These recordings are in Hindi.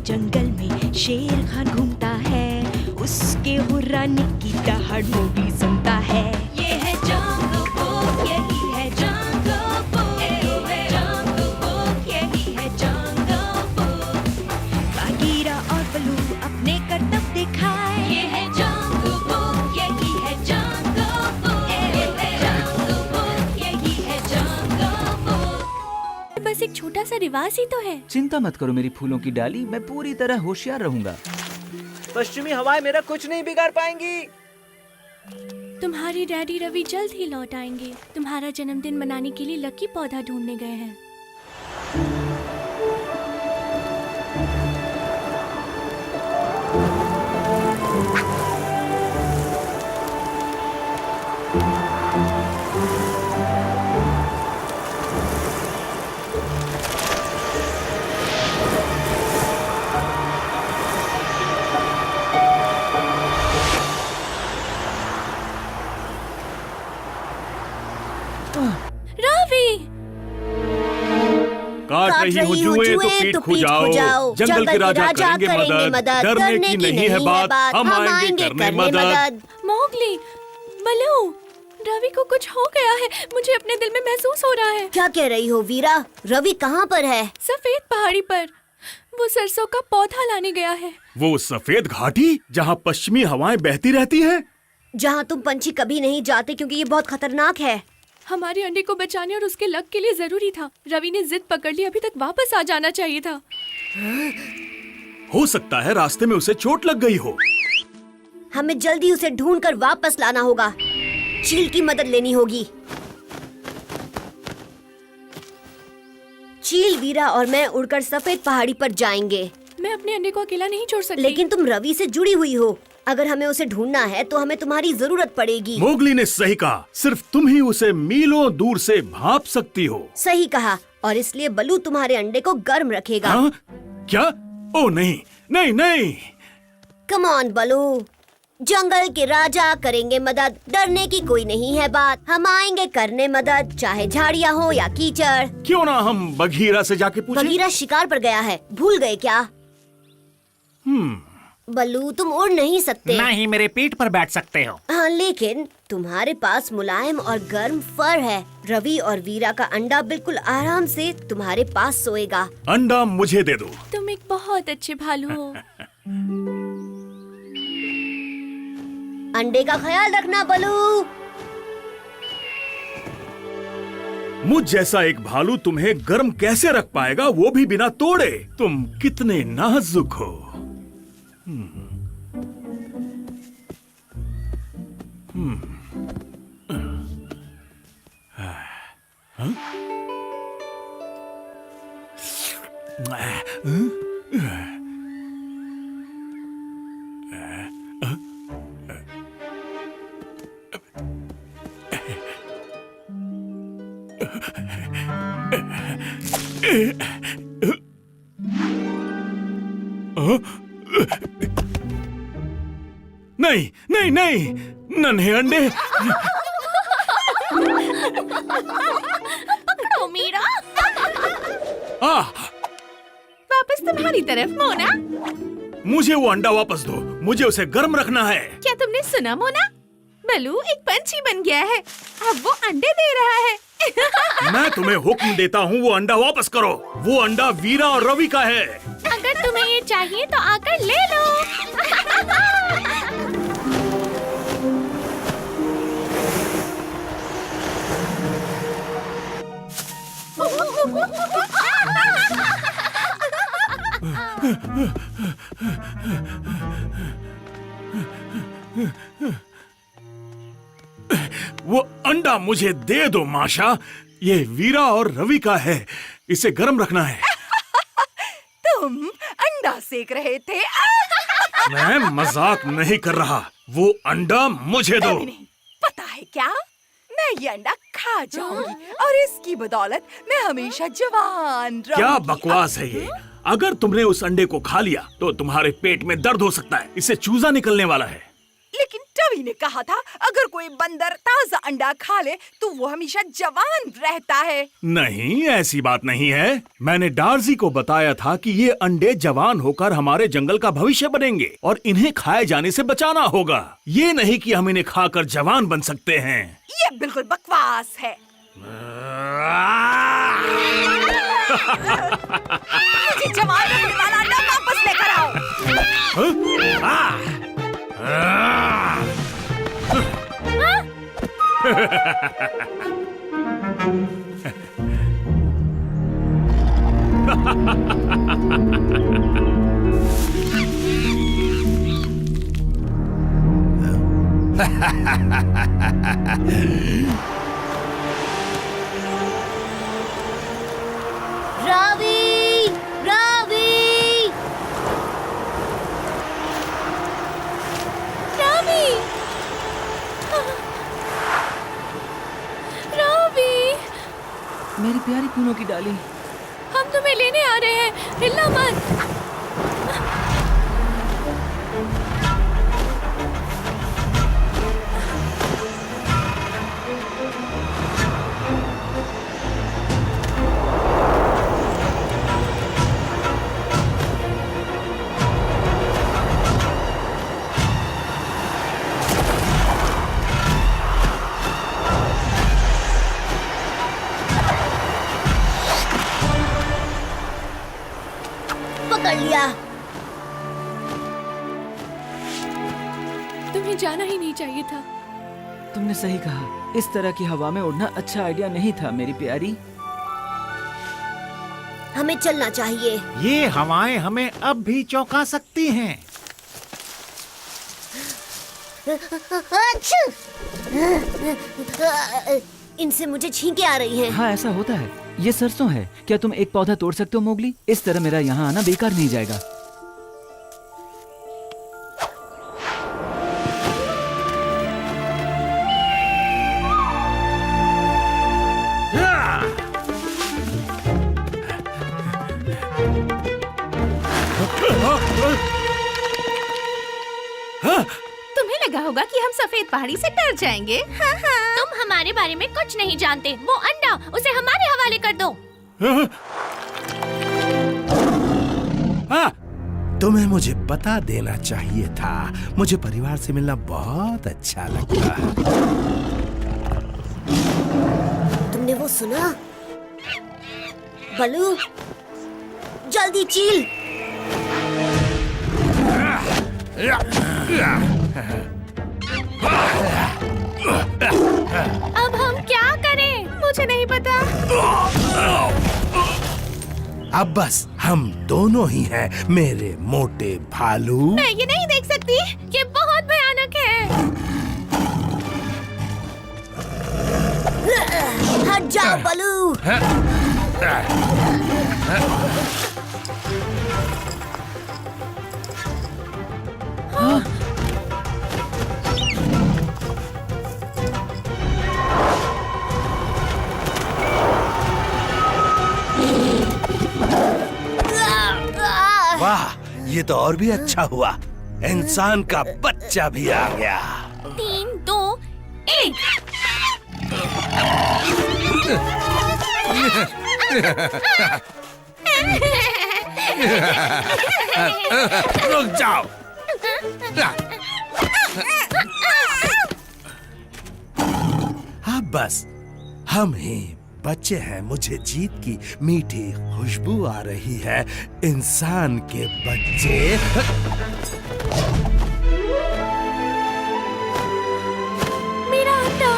जंगल में शेर खान घूमता है, उसके हुर्राने की दहाड़ मूवी सुनता है। ये है जंगल बुक, यही है जंगल बुक, जंगल बुक, यही है जंगल बुक। बागीरा और बलू अपने करतब दिखाए, ये है जंगल बुक, यही है जंगल बुक, जंगल बुक, यही है जंगल बुक। बस एक छोटा सा रिवाज ही तो है। चिंता मत करो मेरी फूलों की डाली, मैं पूरी तरह होशियार रहूंगा। पश्चिमी हवाएं मेरा कुछ नहीं बिगाड़ पाएंगी। तुम्हारे डैडी रवि जल्द ही लौट आएंगे। तुम्हारा जन्मदिन मनाने के लिए लकी पौधा ढूंढने गए हैं। रवि! काट रही हूँ जुए तो पीठ खुजाओ, जंगल के राजा करेंगे मदद, डरने की नहीं है बात, हम आएंगे करने मदद। मोगली, बलू, रवि को कुछ हो गया है, मुझे अपने दिल में महसूस हो रहा है। क्या कह रही हो वीरा? रवि कहाँ पर है? सफेद पहाड़ी पर। वो सरसों का पौधा लाने गया है। वो सफेद घाटी जहाँ पश्चिमी हवाएं बहती रहती हैं? जहाँ तुम पंछी कभी नहीं जाते क्योंकि ये बहुत खतरनाक है। हमारे अंडे को बचाने और उसके लक के लिए जरूरी था। रवि ने जिद पकड़ ली, अभी तक वापस आ जाना चाहिए था। हो सकता है रास्ते में उसे चोट लग गई हो। हमें जल्दी उसे ढूंढकर वापस लाना होगा। चील की मदद लेनी होगी। चील, वीरा और मैं उड़कर सफेद पहाड़ी पर जाएंगे। मैं अपने अंडे को अकेला नहीं छोड़ सकती। लेकिन तुम रवि से जुड़ी हुई हो। अगर हमें उसे ढूंढना है तो हमें तुम्हारी जरूरत पड़ेगी। मोगली ने सही कहा, सिर्फ तुम ही उसे मीलों दूर से भांप सकती हो। सही कहा, और इसलिए बलू तुम्हारे अंडे को गर्म रखेगा। हाँ? क्या? ओ नहीं, नहीं नहीं। कम ऑन बलू, जंगल के राजा करेंगे मदद, डरने की कोई नहीं है बात, हम आएंगे करने मदद, चाहे झाड़ियाँ हो या कीचड़। क्यों ना हम बघीरा से जाके पूछें? बघीरा शिकार पर गया है, भूल गए क्या? बल्लू, तुम उड़ नहीं सकते। नहीं, मेरे पीठ पर बैठ सकते हो। हाँ, लेकिन तुम्हारे पास मुलायम और गर्म फर है। रवि और वीरा का अंडा बिल्कुल आराम से तुम्हारे पास सोएगा। अंडा मुझे दे दो। तुम एक बहुत अच्छे भालू हो। अंडे का ख्याल रखना बलू। मुझ जैसा एक भालू तुम्हें गर्म कैसे रख पाएगा, वो भी बिना तोड़े? तुम कितने नाजुक हो। नहीं नहीं नहीं, नन्हे अंडे। पकड़ो मीरा। वापस तुम्हारी तरफ मोना। मुझे वो अंडा वापस दो, मुझे उसे गर्म रखना है। क्या तुमने सुना मोना? बलू एक पंछी बन गया है, अब वो अंडे दे रहा है। मैं तुम्हें हुक्म देता हूँ, वो अंडा वापस करो। वो अंडा वीरा और रवि का है। अगर तुम्हें ये चाहिए तो आकर ले लो। वो अंडा मुझे दे दो माशा। ये वीरा और रवि का है, इसे गर्म रखना है। तुम अंडा सेक रहे थे। मैं मजाक नहीं कर रहा, वो अंडा मुझे दो। नहीं, पता है क्या, मैं ये अंडा खा जाऊंगी और इसकी बदौलत मैं हमेशा जवान रहूंगी। क्या बकवास है ये? अगर तुमने उस अंडे को खा लिया तो तुम्हारे पेट में दर्द हो सकता है, इससे चूजा निकलने वाला है। लेकिन रवि ने कहा था अगर कोई बंदर ताजा अंडा खा ले तो वो हमेशा जवान रहता है। नहीं, ऐसी बात नहीं है। मैंने डार्जी को बताया था कि ये अंडे जवान होकर हमारे जंगल का भविष्य बनेंगे और इन्हें खाए जाने से बचाना होगा। ये नहीं कि हम इन्हें खाकर जवान बन सकते हैं। ये बिल्कुल बकवास है। मुझे जवान रखने वाला अंडा वापस लेकर आओ। रवि, रवि, रवि, रवि, मेरी प्यारी फूलों की डाली। हम तुम्हें लेने आ रहे हैं, हिलना मत। पकड़ लिया। तुम्हें जाना ही नहीं चाहिए था। तुमने सही कहा, इस तरह की हवा में उड़ना अच्छा आइडिया नहीं था मेरी प्यारी। हमें चलना चाहिए। ये हवाएं हमें अब भी चौंका सकती हैं। अच्छा! इनसे मुझे छींकें आ रही हैं। हाँ, ऐसा होता है। ये सरसों है। क्या तुम एक पौधा तोड़ सकते हो मोगली? इस तरह मेरा यहाँ आना बेकार नहीं जाएगा। तुम्हें लगा होगा कि हम सफेद पहाड़ी से डर जाएंगे। हाँ हाँ। तुम हमारे बारे में कुछ नहीं जानते। वो अंडा उसे हमारे हवाले कर दो। तुम्हें मुझे बता देना चाहिए था। मुझे परिवार से मिलना बहुत अच्छा लगता है। तुमने वो सुना? बलू, जल्दी चील। अब हम क्या करें? मुझे नहीं पता। अब बस हम दोनों ही हैं मेरे मोटे भालू। मैं ये नहीं देख सकती। ये बहुत भयानक है। हट जाओ बलू। वाह, ये तो और भी अच्छा हुआ। इंसान का बच्चा भी आ गया। 3, 2, 1। रुक जाओ। अब बस हम ही बच्चे हैं। मुझे जीत की मीठी खुशबू आ रही है। इंसान के बच्चे। मेरा अंडा।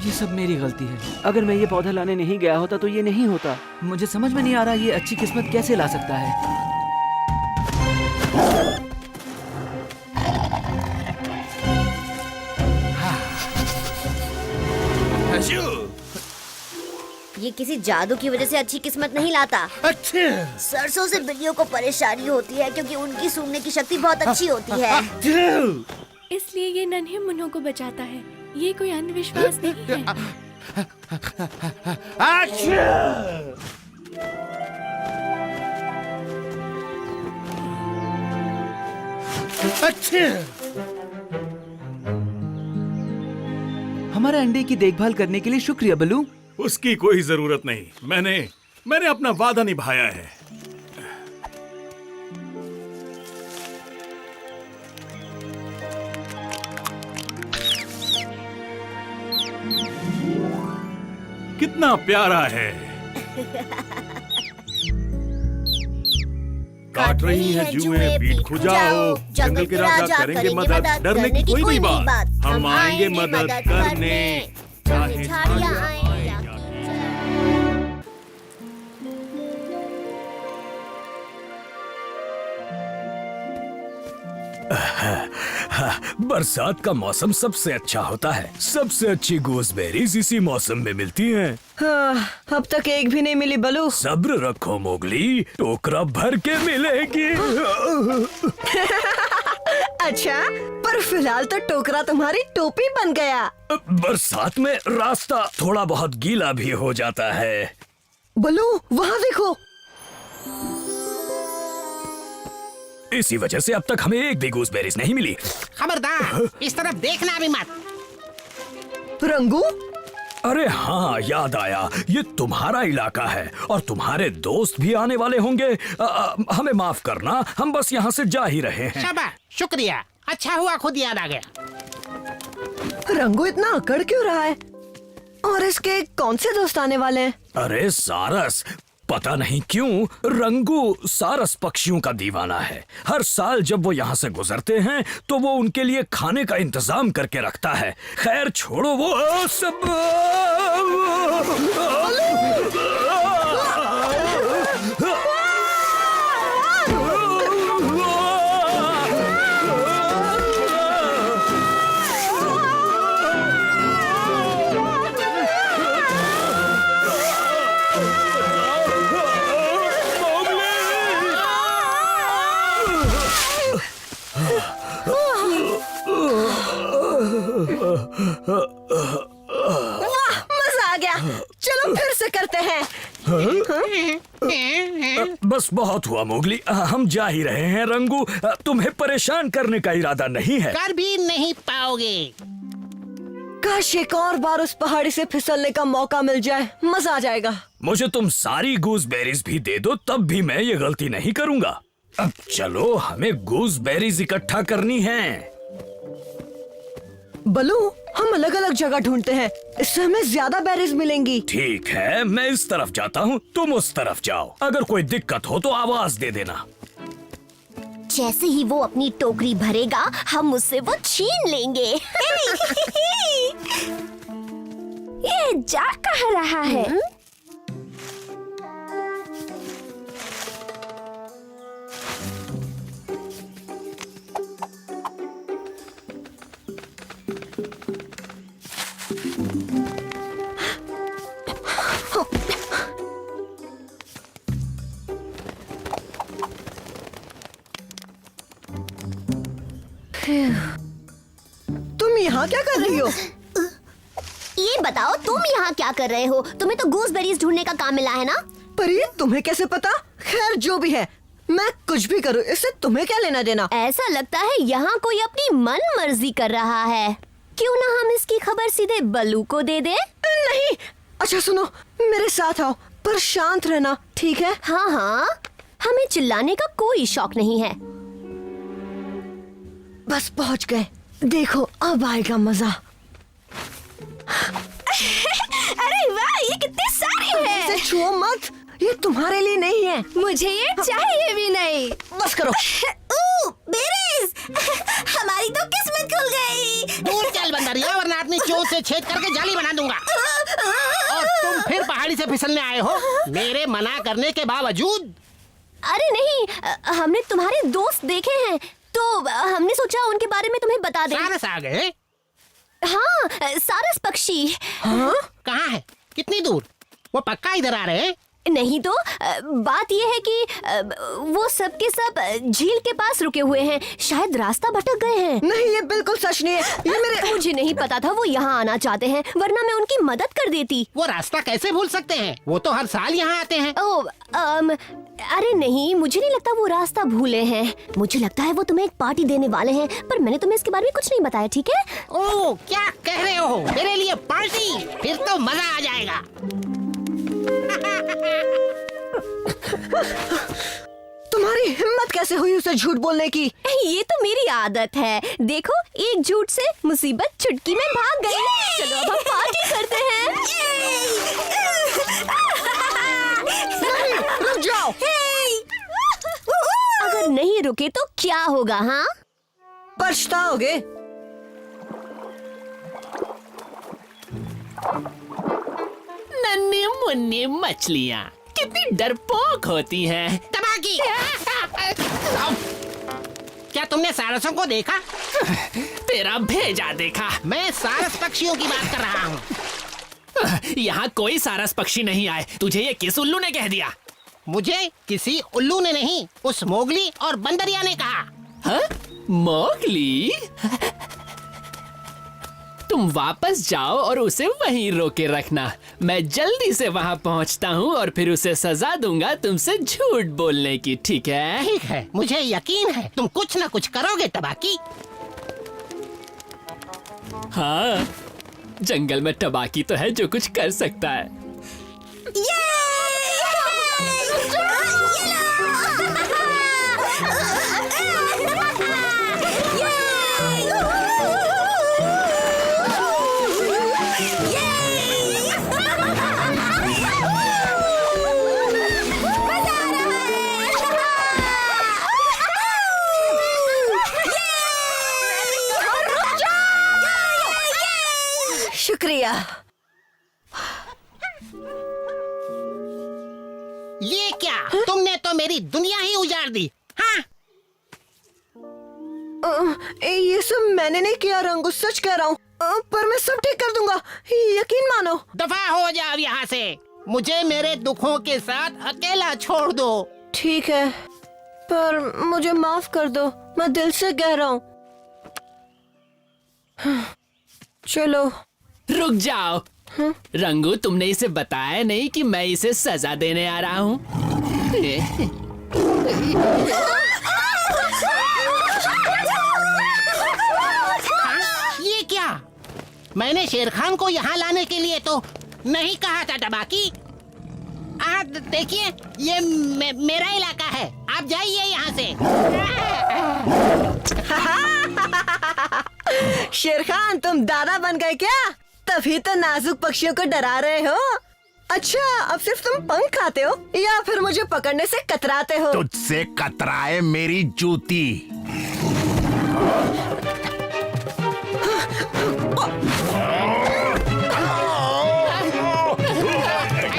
ये सब मेरी गलती है। अगर मैं ये पौधा लाने नहीं गया होता तो ये नहीं होता। मुझे समझ में नहीं आ रहा ये अच्छी किस्मत कैसे ला सकता है। ये किसी जादू की वजह से अच्छी किस्मत नहीं लाता। अच्छा। सरसों से बिल्लियों को परेशानी होती है क्योंकि उनकी सूंघने की शक्ति बहुत अच्छी होती है। इसलिए ये नन्हे मुन्नों को बचाता है। ये कोई अंधविश्वास नहीं है। अच्छे। हमारे अंडे की देखभाल करने के लिए शुक्रिया बलू। उसकी कोई जरूरत नहीं, मैंने अपना वादा निभाया है। कितना प्यारा है। काट रही है जुएं, पीठ खुजाओ, जंगल के राजा करेंगे मदद, डरने की कोई नहीं बात, हम आएंगे मदद करने, चाहे झाड़ियां आएं या बरसात का मौसम सबसे अच्छा होता है। सबसे अच्छी गूसबेरीज इसी मौसम में मिलती हैं। अब तक एक भी नहीं मिली बलू। सब्र रखो मोगली, टोकरा भर के मिलेगी। अच्छा, पर फिलहाल तो टोकरा तुम्हारी टोपी बन गया। बरसात में रास्ता थोड़ा बहुत गीला भी हो जाता है। बलू वहाँ देखो। इसी वजह से अब तक हमें एक भी गूसबेरीज नहीं मिली। खबरदार, इस तरफ देखना भी मत। रंगू, अरे हाँ, याद आया, ये तुम्हारा इलाका है और तुम्हारे दोस्त भी आने वाले होंगे। हमें माफ करना, हम बस यहाँ से जा ही रहे हैं। शाबाश, शुक्रिया, अच्छा हुआ खुद याद आ गया। रंगू इतना अकड़ क्यों रहा है? और इसके कौन से दोस्त आने वाले हैं? अरे सारस, पता नहीं क्यों रंगू सारस पक्षियों का दीवाना है। हर साल जब वो यहाँ से गुजरते हैं तो वो उनके लिए खाने का इंतजाम करके रखता है। खैर छोड़ो वो सब। मजा आ गया, चलो फिर से करते हैं। बस बहुत हुआ मोगली, हम जा ही रहे हैं। रंगू, तुम्हें परेशान करने का इरादा नहीं है। कर भी नहीं पाओगे। काश एक और बार उस पहाड़ी से फिसलने का मौका मिल जाए, मजा आ जाएगा। मुझे तुम सारी गूसबेरीज भी दे दो, तब भी मैं ये गलती नहीं करूंगा। अब चलो, हमें गूसबेरीज इकट्ठा करनी है। बलू, हम अलग अलग जगह ढूंढते हैं, इससे हमें ज्यादा बेरीज मिलेंगी। ठीक है, मैं इस तरफ जाता हूँ, तुम उस तरफ जाओ। अगर कोई दिक्कत हो तो आवाज दे देना। जैसे ही वो अपनी टोकरी भरेगा, हम उससे वो छीन लेंगे। ये जा कहाँ रहा है? तुम यहाँ क्या कर रही हो? ये बताओ, तुम यहाँ क्या कर रहे हो? तुम्हें तो गूसबेरीज ढूंढने का काम मिला है ना? पर ये तुम्हें कैसे पता? खैर जो भी है, मैं कुछ भी करूँ, इससे तुम्हें क्या लेना देना? ऐसा लगता है यहाँ कोई अपनी मन मर्जी कर रहा है। क्यों ना हम इसकी खबर सीधे बलू को दे दे? नहीं। अच्छा सुनो, मेरे साथ आओ, पर शांत रहना, ठीक है? हाँ हाँ, हमें चिल्लाने का कोई शौक नहीं है। बस पहुँच गए, देखो अब आएगा मजा। अरे वाह, ये कितने सारे हैं। इसे छुओ मत, ये तुम्हारे लिए नहीं है। मुझे ये चाहिए भी नहीं। बस करो। बेरीज, हमारी तो किस्मत खुल गई। दूर चल बंदरिया, वरना अपनी चोट से छेद करके जाली बना दूंगा। और तुम फिर पहाड़ी से फिसलने आए हो, मेरे मना करने के बावजूद? अरे नहीं, हमने तुम्हारे दोस्त देखे हैं, तो हमने सोचा उनके बारे में तुम्हें बता दें। सारस आ गए? हाँ, सारस पक्षी। हाँ? कहाँ है? कितनी दूर? वो पक्का इधर आ रहे हैं? नहीं तो बात यह है कि वो सब के सब झील के पास रुके हुए हैं, शायद रास्ता भटक गए हैं। नहीं, ये बिल्कुल सच नहीं है। ये मेरे मुझे नहीं पता था वो यहाँ आना चाहते हैं, वरना मैं उनकी मदद कर देती। वो रास्ता कैसे भूल सकते हैं? वो तो हर साल यहाँ आते हैं। ओ, अरे नहीं, मुझे नहीं लगता वो रास्ता भूले हैं। मुझे लगता है वो तुम्हें एक पार्टी देने वाले हैं, पर मैंने तुम्हें इसके बारे में कुछ नहीं बताया, ठीक है? ओह, क्या कह रहे हो? मेरे लिए पार्टी? फिर तो मजा आ जाएगा। तुम्हारी हिम्मत कैसे हुई उसे झूठ बोलने की? ये तो मेरी आदत है। देखो, एक झूठ से मुसीबत चुटकी में भाग गई। चलो अब हम पार्टी करते हैं। नहीं, रुक जाओ। अगर नहीं रुके तो क्या होगा? हाँ, पछताओगे। नन्ही मुन्नी मछलियाँ कितनी डरपोक होती हैं। तबाकी! क्या तुमने सारसों को देखा? तेरा भेजा देखा। मैं सारस पक्षियों की बात कर रहा हूँ। यहाँ कोई सारस पक्षी नहीं आए। तुझे ये किस उल्लू ने कह दिया? मुझे किसी उल्लू ने नहीं, उस मोगली और बंदरिया ने कहा। हाँ? मोगली? तुम वापस जाओ और उसे वहीं रोके रखना। मैं जल्दी से वहाँ पहुँचता हूँ और फिर उसे सजा दूंगा तुमसे झूठ बोलने की, ठीक है? ठीक है, मुझे यकीन है तुम कुछ न कुछ करोगे तबाकी। हाँ, जंगल में टबाकी तो है जो कुछ कर सकता है। शुक्रिया। ये क्या? तुमने तो मेरी दुनिया ही उजाड़ दी। हाँ? ये सब मैंने नहीं किया रंगू, सच कह रहा हूँ। पर मैं सब ठीक कर दूंगा, यकीन मानो। दफा हो जाओ यहाँ से। मुझे मेरे दुखों के साथ अकेला छोड़ दो। ठीक है, पर मुझे माफ कर दो, मैं दिल से कह रहा हूँ। चलो। रुक जाओ। रंगू, तुमने इसे बताया नहीं कि मैं इसे सजा देने आ रहा हूँ। ये क्या? मैंने शेर खान को यहाँ लाने के लिए तो नहीं कहा था तबाकी। देखिए, ये मेरा इलाका है, आप जाइए यहाँ से। शेर खान, तुम दादा बन गए क्या? तभी तो नाजुक पक्षियों को डरा रहे हो। अच्छा, अब सिर्फ तुम पंख खाते हो या फिर मुझे पकड़ने से कतराते हो? तुझसे कतराए मेरी जूती।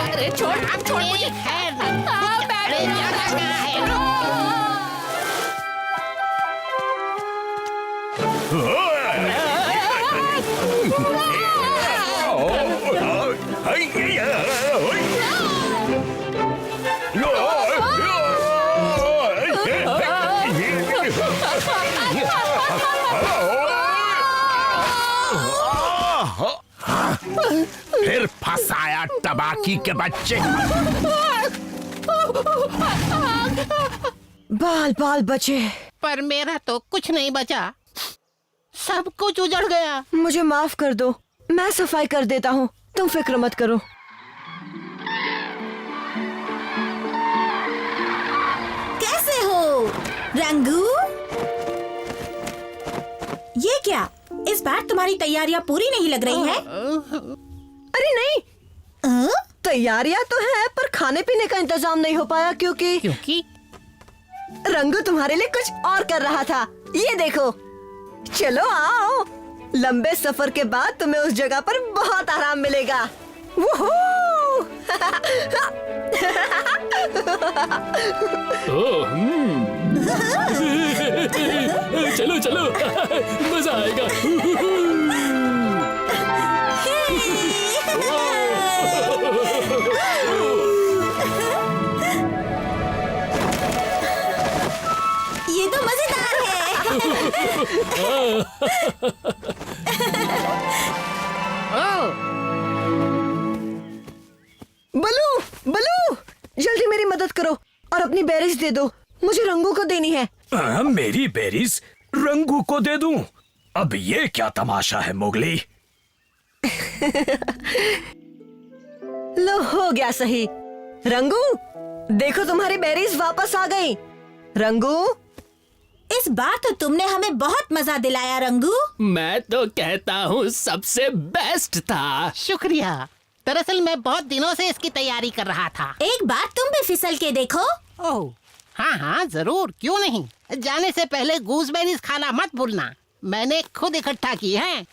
अरे छोड़ मुझे। फिर फंसाया तबाकी के बच्चे। बाल बाल बचे, पर मेरा तो कुछ नहीं बचा, सब कुछ उजड़ गया। मुझे माफ कर दो, मैं सफाई कर देता हूँ, तुम फिक्र मत करो। कैसे हो रंगू? ये क्या, इस बार तुम्हारी तैयारियां पूरी नहीं लग रही हैं? अरे नहीं, तैयारियां तो है, पर खाने पीने का इंतजाम नहीं हो पाया क्योंकि रंगू तुम्हारे लिए कुछ और कर रहा था। ये देखो, चलो आओ, लंबे सफर के बाद तुम्हें उस जगह पर बहुत आराम मिलेगा। वूहू! चलो चलो, मजा आएगा। ये तो मजेदार है। बलू, बलू, जल्दी मेरी मदद करो और अपने अपनी बेरीज दे दो, मुझे रंगू को देनी है। मेरी बेरीज रंगू को दे दूं? अब ये क्या तमाशा है मोगली? लो हो गया सही। रंगू देखो तुम्हारी बेरीज वापस आ गई। रंगू इस बार तो तुमने हमें बहुत मजा दिलाया रंगू। मैं तो कहता हूँ सबसे बेस्ट था। शुक्रिया। दरअसल मैं बहुत दिनों से इसकी तैयारी कर रहा था। एक बार तुम भी फिसल के देखो। ओह हाँ हाँ जरूर, क्यों नहीं। जाने से पहले गूसबेरीज खाना मत भूलना, मैंने खुद इकट्ठा की हैं।